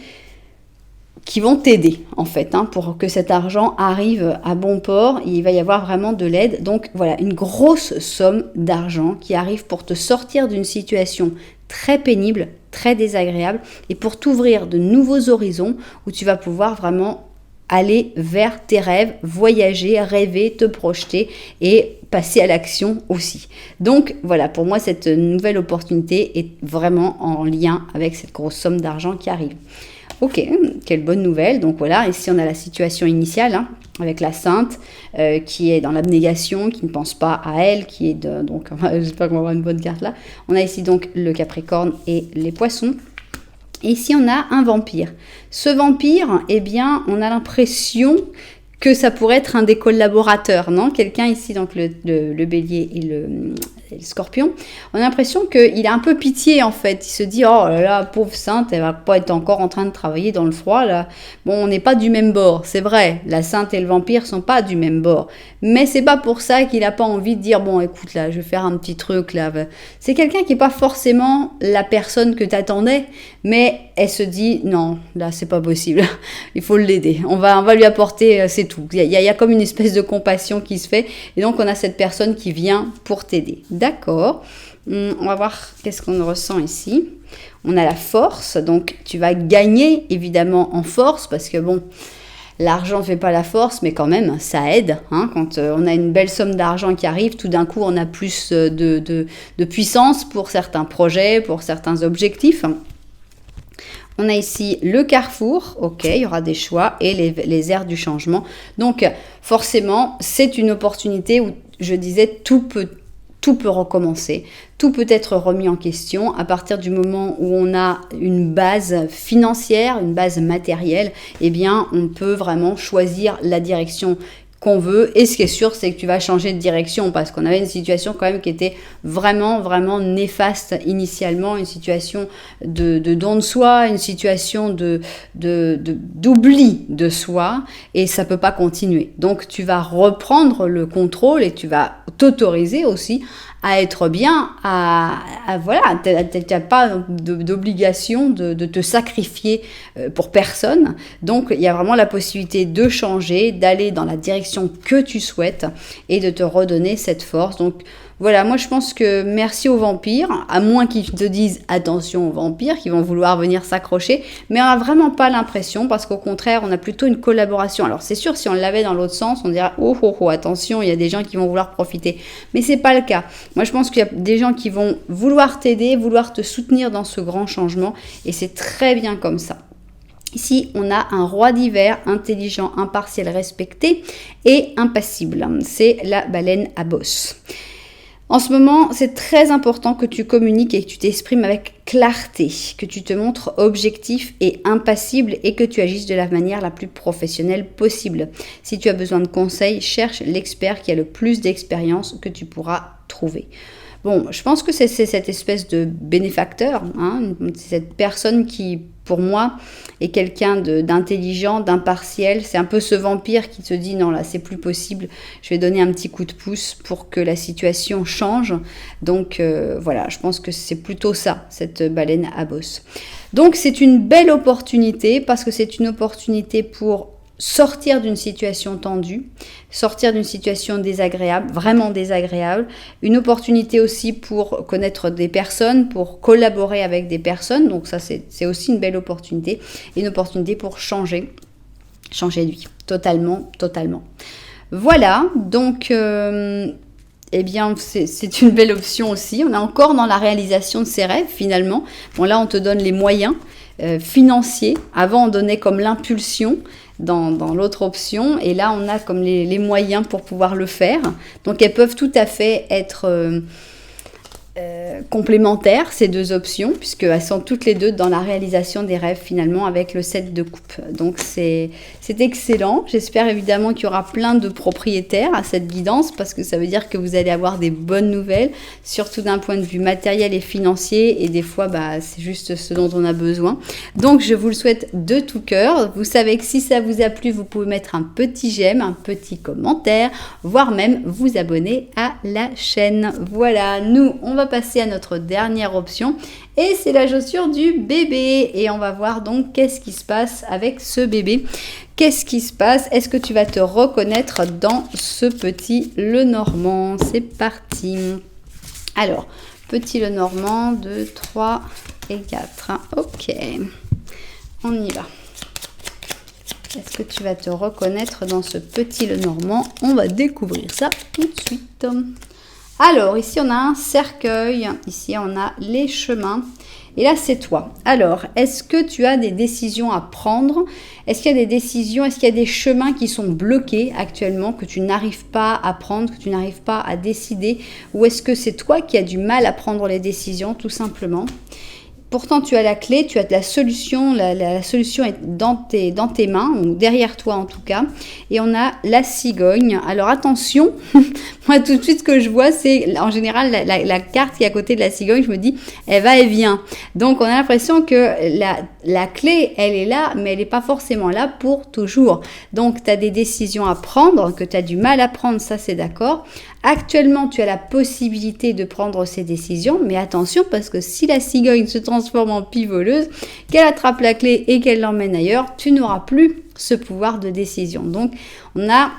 qui vont t'aider en fait, pour que cet argent arrive à bon port. Il va y avoir vraiment de l'aide. Donc voilà, une grosse somme d'argent qui arrive pour te sortir d'une situation très pénible, très désagréable, et pour t'ouvrir de nouveaux horizons où tu vas pouvoir vraiment aller vers tes rêves, voyager, rêver, te projeter et passer à l'action aussi. Donc voilà, pour moi cette nouvelle opportunité est vraiment en lien avec cette grosse somme d'argent qui arrive. Ok, quelle bonne nouvelle. Donc voilà, ici on a la situation initiale, avec la sainte qui est dans l'abnégation, qui ne pense pas à elle, qui est donc j'espère qu'on va avoir une bonne carte là. On a ici donc le Capricorne et les Poissons. Et ici on a un vampire. Ce vampire, on a l'impression que ça pourrait être un des collaborateurs, non ? Quelqu'un ici, donc le bélier et le scorpion, on a l'impression qu'il a un peu pitié en fait. Il se dit, oh là là, pauvre sainte, elle va pas être encore en train de travailler dans le froid là. Bon, on n'est pas du même bord, c'est vrai, la sainte et le vampire sont pas du même bord. Mais c'est pas pour ça qu'il a pas envie de dire, bon écoute là, je vais faire un petit truc là. C'est quelqu'un qui est pas forcément la personne que t'attendais, mais elle se dit, non, là c'est pas possible, il faut l'aider, on va lui apporter, c'est tout. Il y a comme une espèce de compassion qui se fait, et donc on a cette personne qui vient pour t'aider. D'accord, on va voir qu'est-ce qu'on ressent ici. On a la force, donc tu vas gagner évidemment en force, parce que bon, l'argent ne fait pas la force, mais quand même, ça aide. Quand on a une belle somme d'argent qui arrive, tout d'un coup, on a plus de puissance pour certains projets, pour certains objectifs. On a ici le carrefour, ok, il y aura des choix, et les airs du changement. Donc, forcément, c'est une opportunité où, je disais, tout peut recommencer, tout peut être remis en question à partir du moment où on a une base financière, une base matérielle, on peut vraiment choisir la direction qu'on veut. Et ce qui est sûr, c'est que tu vas changer de direction, parce qu'on avait une situation quand même qui était vraiment, vraiment néfaste initialement, une situation de don de soi, une situation d'oubli de soi, et ça peut pas continuer. Donc tu vas reprendre le contrôle et tu vas t'autoriser aussi à être bien, voilà, tu n'as pas d'obligation de te sacrifier pour personne. Donc, il y a vraiment la possibilité de changer, d'aller dans la direction que tu souhaites et de te redonner cette force. Donc, voilà, moi je pense que merci aux vampires, à moins qu'ils te disent attention aux vampires qui vont vouloir venir s'accrocher, mais on n'a vraiment pas l'impression, parce qu'au contraire, on a plutôt une collaboration. Alors c'est sûr, si on l'avait dans l'autre sens, on dirait oh, attention, il y a des gens qui vont vouloir profiter, mais c'est pas le cas. Moi je pense qu'il y a des gens qui vont vouloir t'aider, vouloir te soutenir dans ce grand changement, et c'est très bien comme ça. Ici, on a un roi d'hiver, intelligent, impartial, respecté et impassible. C'est la baleine à bosse. En ce moment, c'est très important que tu communiques et que tu t'exprimes avec clarté, que tu te montres objectif et impassible et que tu agisses de la manière la plus professionnelle possible. Si tu as besoin de conseils, cherche l'expert qui a le plus d'expérience que tu pourras trouver. Bon, je pense que c'est cette espèce de bénéfacteur, hein, cette personne qui, pour moi, est quelqu'un d'intelligent, d'impartiel. C'est un peu ce vampire qui te dit non, là, c'est plus possible, je vais donner un petit coup de pouce pour que la situation change. Donc voilà, je pense que c'est plutôt ça, cette baleine à bosse. Donc c'est une belle opportunité parce que c'est une opportunité pour sortir d'une situation tendue, sortir d'une situation désagréable, vraiment désagréable, une opportunité aussi pour connaître des personnes, pour collaborer avec des personnes, donc ça c'est aussi une belle opportunité, et une opportunité pour changer de vie, totalement. Voilà, donc eh bien c'est une belle option aussi, on est encore dans la réalisation de ses rêves finalement. Bon là on te donne les moyens financiers, avant on donnait comme l'impulsion, dans l'autre option, et là on a comme les moyens pour pouvoir le faire. Donc elles peuvent tout à fait être complémentaires, ces deux options, puisqu'elles sont toutes les deux dans la réalisation des rêves finalement avec le 7 de coupe. Donc c'est excellent. J'espère évidemment qu'il y aura plein de propriétaires à cette guidance, parce que ça veut dire que vous allez avoir des bonnes nouvelles, surtout d'un point de vue matériel et financier, et des fois c'est juste ce dont on a besoin. Donc je vous le souhaite de tout cœur. Vous savez que si ça vous a plu, vous pouvez mettre un petit j'aime, un petit commentaire, voire même vous abonner à la chaîne. Voilà, nous on va passer à notre dernière option, et c'est la chaussure du bébé, et on va voir donc qu'est-ce qui se passe avec ce bébé. Qu'est-ce qui se passe? Est-ce que tu vas te reconnaître dans ce petit Lenormand? C'est parti. Alors, petit Lenormand, 2, 3 et 4. Ok, on y va. Est-ce que tu vas te reconnaître dans ce petit Lenormand? On va découvrir ça tout de suite. Alors, ici, on a un cercueil. Ici, on a les chemins. Et là, c'est toi. Alors, est-ce que tu as des décisions à prendre? Est-ce qu'il y a des décisions, est-ce qu'il y a des chemins qui sont bloqués actuellement, que tu n'arrives pas à prendre, que tu n'arrives pas à décider? Ou est-ce que c'est toi qui as du mal à prendre les décisions, tout simplement? Pourtant, tu as la clé, tu as de la solution, la solution est dans tes mains, ou derrière toi en tout cas. Et on a la cigogne. Alors attention, moi tout de suite ce que je vois, c'est en général la carte qui est à côté de la cigogne, je me dis, elle va et vient. Donc on a l'impression que la clé, elle est là, mais elle n'est pas forcément là pour toujours. Donc tu as des décisions à prendre, que tu as du mal à prendre, ça c'est d'accord. Actuellement, tu as la possibilité de prendre ces décisions, mais attention, parce que si la cigogne se transforme en pivoleuse, qu'elle attrape la clé et qu'elle l'emmène ailleurs, tu n'auras plus ce pouvoir de décision. Donc, on a,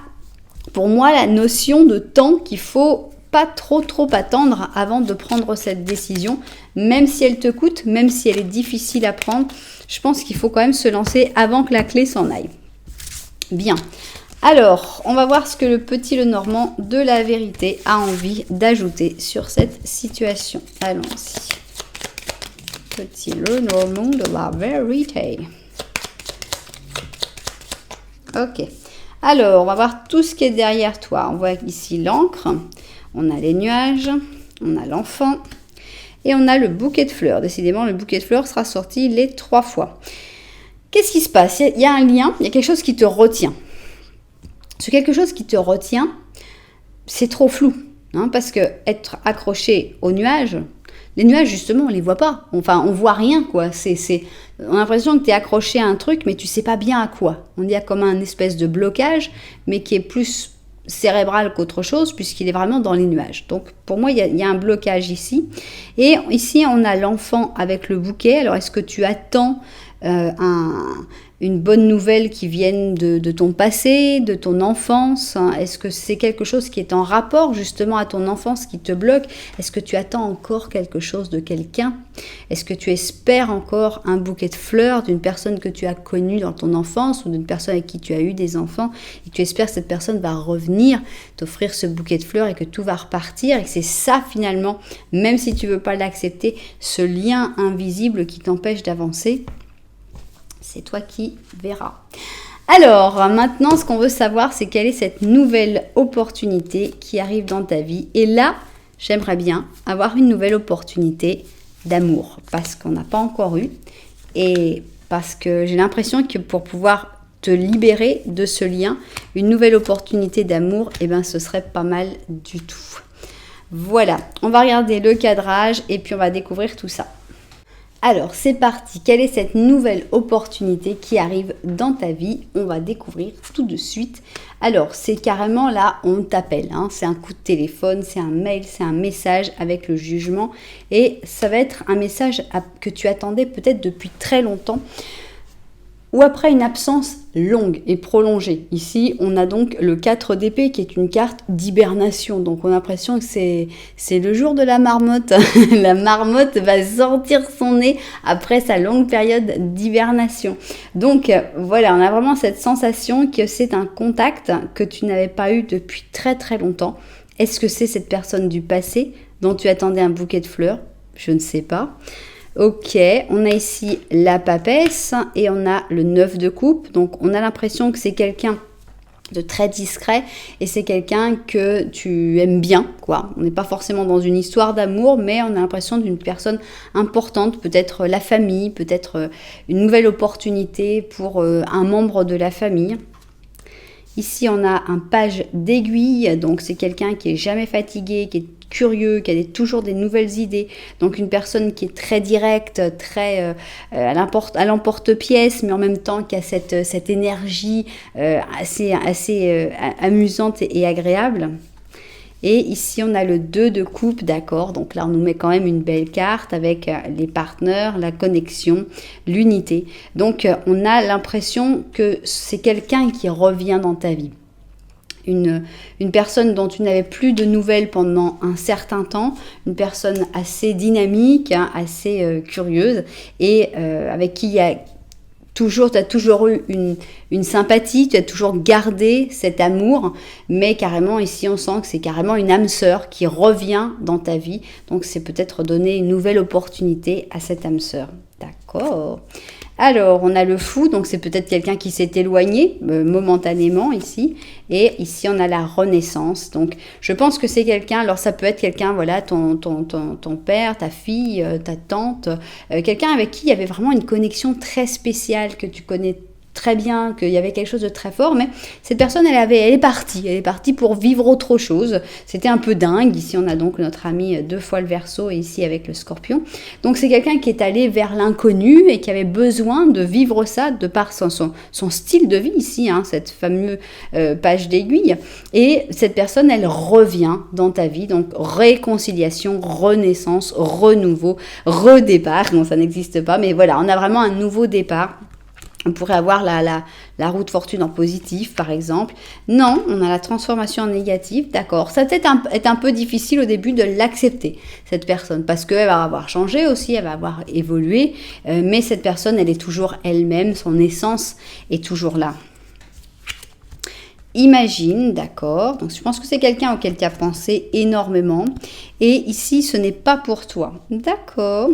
pour moi, la notion de temps qu'il faut pas trop attendre avant de prendre cette décision, même si elle te coûte, même si elle est difficile à prendre. Je pense qu'il faut quand même se lancer avant que la clé s'en aille. Bien. Alors, on va voir ce que le petit Lenormand de la vérité a envie d'ajouter sur cette situation. Allons-y. Petit Lenormand de la vérité. Ok. Alors, on va voir tout ce qui est derrière toi. On voit ici l'encre, on a les nuages, on a l'enfant et on a le bouquet de fleurs. Décidément, le bouquet de fleurs sera sorti les 3 fois. Qu'est-ce qui se passe? Il y a un lien, il y a quelque chose qui te retient. Ce quelque chose qui te retient, c'est trop flou, hein, parce que être accroché aux nuages, les nuages justement, on les voit pas. Enfin, on voit rien, quoi. On a l'impression que tu es accroché à un truc, mais tu sais pas bien à quoi. On y a comme un espèce de blocage, mais qui est plus cérébral qu'autre chose, puisqu'il est vraiment dans les nuages. Donc, pour moi, il y a un blocage ici. Et ici, on a l'enfant avec le bouquet. Alors, est-ce que tu attends une bonne nouvelle qui vienne de ton passé, de ton enfance? Est-ce que c'est quelque chose qui est en rapport justement à ton enfance qui te bloque? Est-ce que tu attends encore quelque chose de quelqu'un? Est-ce que tu espères encore un bouquet de fleurs d'une personne que tu as connue dans ton enfance ou d'une personne avec qui tu as eu des enfants et tu espères que cette personne va revenir t'offrir ce bouquet de fleurs et que tout va repartir et que c'est ça finalement, même si tu ne veux pas l'accepter, ce lien invisible qui t'empêche d'avancer? C'est toi qui verras. Alors, maintenant, ce qu'on veut savoir, c'est quelle est cette nouvelle opportunité qui arrive dans ta vie. Et là, j'aimerais bien avoir une nouvelle opportunité d'amour, parce qu'on n'a pas encore eu. Et parce que j'ai l'impression que pour pouvoir te libérer de ce lien, une nouvelle opportunité d'amour, eh ben, ce serait pas mal du tout. Voilà, on va regarder le cadrage et puis on va découvrir tout ça. Alors, c'est parti. Quelle est cette nouvelle opportunité qui arrive dans ta vie? On va découvrir tout de suite. Alors, c'est carrément là, on t'appelle. Hein. C'est un coup de téléphone, c'est un mail, c'est un message avec le jugement. Et ça va être un message que tu attendais peut-être depuis très longtemps. Ou après une absence longue et prolongée. Ici, on a donc le 4 d'épée qui est une carte d'hibernation. Donc, on a l'impression que c'est le jour de la marmotte. La marmotte va sortir son nez après sa longue période d'hibernation. Donc, voilà, on a vraiment cette sensation que c'est un contact que tu n'avais pas eu depuis très très longtemps. Est-ce que c'est cette personne du passé dont tu attendais un bouquet de fleurs? Je ne sais pas. Ok, on a ici la papesse et on a le 9 de coupe. Donc, on a l'impression que c'est quelqu'un de très discret et c'est quelqu'un que tu aimes bien, quoi. On n'est pas forcément dans une histoire d'amour, mais on a l'impression d'une personne importante, peut-être la famille, peut-être une nouvelle opportunité pour un membre de la famille. Ici, on a un page d'aiguille, donc c'est quelqu'un qui est jamais fatigué, qui est curieux, qui a toujours des nouvelles idées. Donc une personne qui est très directe, très à l'emporte-pièce, mais en même temps qui a cette énergie assez amusante et agréable. Et ici, on a le 2 de coupe, d'accord. Donc là, on nous met quand même une belle carte avec les partenaires, la connexion, l'unité. Donc, on a l'impression que c'est quelqu'un qui revient dans ta vie. Une personne dont tu n'avais plus de nouvelles pendant un certain temps, une personne assez dynamique, hein, assez curieuse et avec qui il y a tu as toujours eu une sympathie, tu as toujours gardé cet amour, mais carrément ici on sent que c'est carrément une âme sœur qui revient dans ta vie, donc c'est peut-être donner une nouvelle opportunité à cette âme sœur. D'accord. Alors, on a le fou, donc c'est peut-être quelqu'un qui s'est éloigné momentanément ici. Et ici, on a la renaissance. Donc, je pense que c'est quelqu'un, alors ça peut être quelqu'un, voilà, ton père, ta fille, ta tante, quelqu'un avec qui il y avait vraiment une connexion très spéciale que tu connais très bien, qu'il y avait quelque chose de très fort, mais cette personne, elle est partie pour vivre autre chose. C'était un peu dingue. Ici, on a donc notre ami 2 fois le Verseau et ici avec le Scorpion. Donc, c'est quelqu'un qui est allé vers l'inconnu et qui avait besoin de vivre ça de par son style de vie ici, hein, cette fameuse page d'aiguille. Et cette personne, elle revient dans ta vie. Donc, réconciliation, renaissance, renouveau, redépart. Non, ça n'existe pas, mais voilà, on a vraiment un nouveau départ. On pourrait avoir la roue de fortune en positif, par exemple. Non, on a la transformation en négatif, d'accord. Ça peut être un peu difficile au début de l'accepter, cette personne, parce qu'elle va avoir changé aussi, elle va avoir évolué, mais cette personne, elle est toujours elle-même, son essence est toujours là. Imagine, d'accord, donc je pense que c'est quelqu'un auquel tu as pensé énormément et ici ce n'est pas pour toi, d'accord.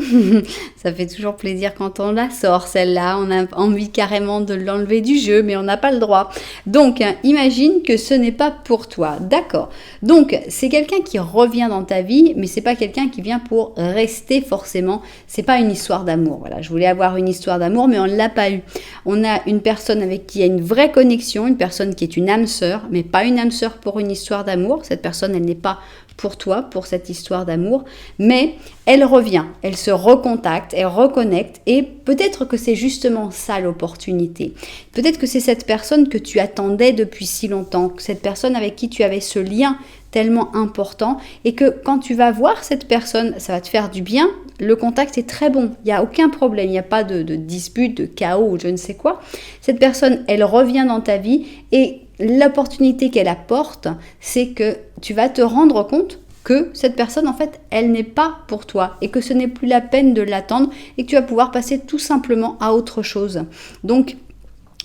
Ça fait toujours plaisir quand on la sort celle-là, on a envie carrément de l'enlever du jeu mais on n'a pas le droit. Donc imagine que ce n'est pas pour toi, d'accord. Donc c'est quelqu'un qui revient dans ta vie mais c'est pas quelqu'un qui vient pour rester forcément, c'est pas une histoire d'amour. Voilà, je voulais avoir une histoire d'amour mais on ne l'a pas eu. On a une personne avec qui il y a une vraie connexion, une personne qui est une âme sœur, mais pas une âme sœur pour une histoire d'amour. Cette personne, elle n'est pas pour toi, pour cette histoire d'amour, mais elle revient, elle se recontacte, elle reconnecte et peut-être que c'est justement ça l'opportunité. Peut-être que c'est cette personne que tu attendais depuis si longtemps, cette personne avec qui tu avais ce lien tellement important et que quand tu vas voir cette personne, ça va te faire du bien. Le contact est très bon, il n'y a aucun problème, il n'y a pas de dispute, de chaos ou je ne sais quoi. Cette personne, elle revient dans ta vie et l'opportunité qu'elle apporte, c'est que tu vas te rendre compte que cette personne, en fait, elle n'est pas pour toi et que ce n'est plus la peine de l'attendre et que tu vas pouvoir passer tout simplement à autre chose. Donc,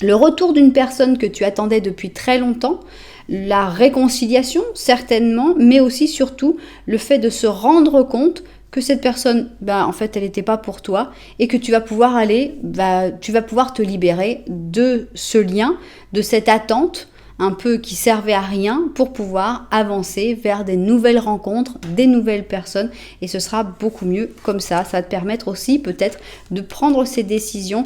le retour d'une personne que tu attendais depuis très longtemps, la réconciliation, certainement, mais aussi surtout le fait de se rendre compte que cette personne, en fait, elle n'était pas pour toi et que tu vas pouvoir tu vas pouvoir te libérer de ce lien, de cette attente un peu qui servait à rien pour pouvoir avancer vers des nouvelles rencontres, des nouvelles personnes et ce sera beaucoup mieux comme ça. Ça va te permettre aussi peut-être de prendre ces décisions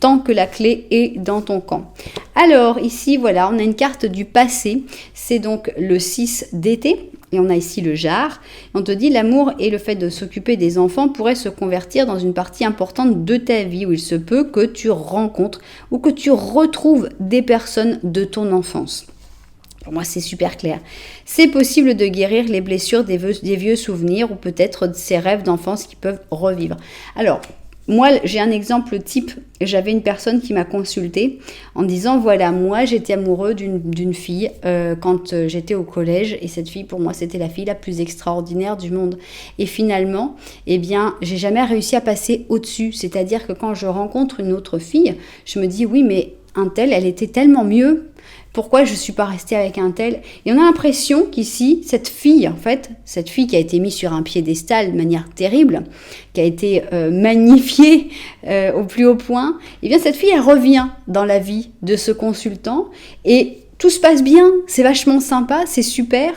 tant que la clé est dans ton camp. Alors ici, voilà, on a une carte du passé. C'est donc le 6 d'été. Et on a ici le jar. On te dit l'amour et le fait de s'occuper des enfants pourraient se convertir dans une partie importante de ta vie où il se peut que tu rencontres ou que tu retrouves des personnes de ton enfance. Pour moi, c'est super clair. C'est possible de guérir les blessures des vieux souvenirs ou peut-être de ces rêves d'enfance qui peuvent revivre. Alors, moi, j'ai un exemple type. J'avais une personne qui m'a consultée en disant, voilà, moi, j'étais amoureux d'une fille quand j'étais au collège. Et cette fille, pour moi, c'était la fille la plus extraordinaire du monde. Et finalement, eh bien, j'ai jamais réussi à passer au-dessus. C'est-à-dire que quand je rencontre une autre fille, je me dis, oui, mais un tel, elle était tellement mieux. Pourquoi je ne suis pas restée avec un tel? Et on a l'impression qu'ici, cette fille qui a été mise sur un piédestal de manière terrible, qui a été magnifiée au plus haut point, eh bien cette fille, elle revient dans la vie de ce consultant et tout se passe bien, c'est vachement sympa, c'est super,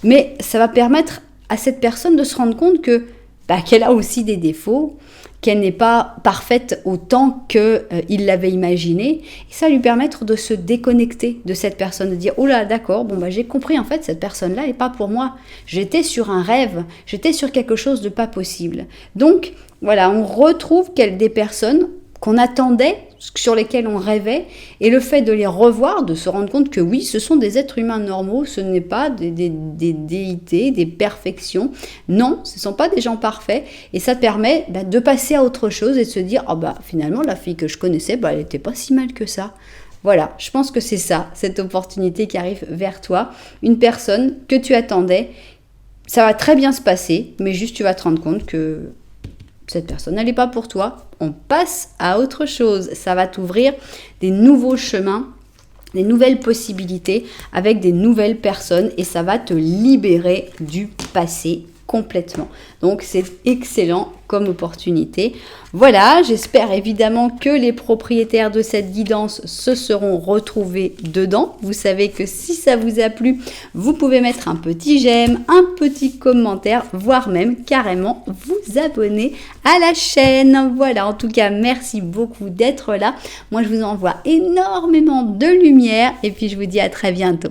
mais ça va permettre à cette personne de se rendre compte qu'elle a aussi des défauts, qu'elle n'est pas parfaite autant qu'il l'avait imaginé. Et ça va lui permettre de se déconnecter de cette personne, de dire « Oh là, d'accord, bon j'ai compris, en fait, cette personne-là n'est pas pour moi. J'étais sur un rêve, j'étais sur quelque chose de pas possible. » Donc, voilà, on retrouve des personnes qu'on attendait, sur lesquelles on rêvait, et le fait de les revoir, de se rendre compte que oui, ce sont des êtres humains normaux, ce n'est pas des déités, des perfections, non, ce ne sont pas des gens parfaits, et ça te permet de passer à autre chose et de se dire, finalement, la fille que je connaissais, elle n'était pas si mal que ça. Voilà, je pense que c'est ça, cette opportunité qui arrive vers toi, une personne que tu attendais, ça va très bien se passer, mais juste tu vas te rendre compte que cette personne, elle n'est pas pour toi. On passe à autre chose. Ça va t'ouvrir des nouveaux chemins, des nouvelles possibilités avec des nouvelles personnes et ça va te libérer du passé complètement. Donc, c'est excellent comme opportunité. Voilà, j'espère évidemment que les propriétaires de cette guidance se seront retrouvés dedans. Vous savez que si ça vous a plu, vous pouvez mettre un petit j'aime, un petit commentaire, voire même carrément vous abonner à la chaîne. Voilà, en tout cas, merci beaucoup d'être là. Moi, je vous envoie énormément de lumière et puis je vous dis à très bientôt.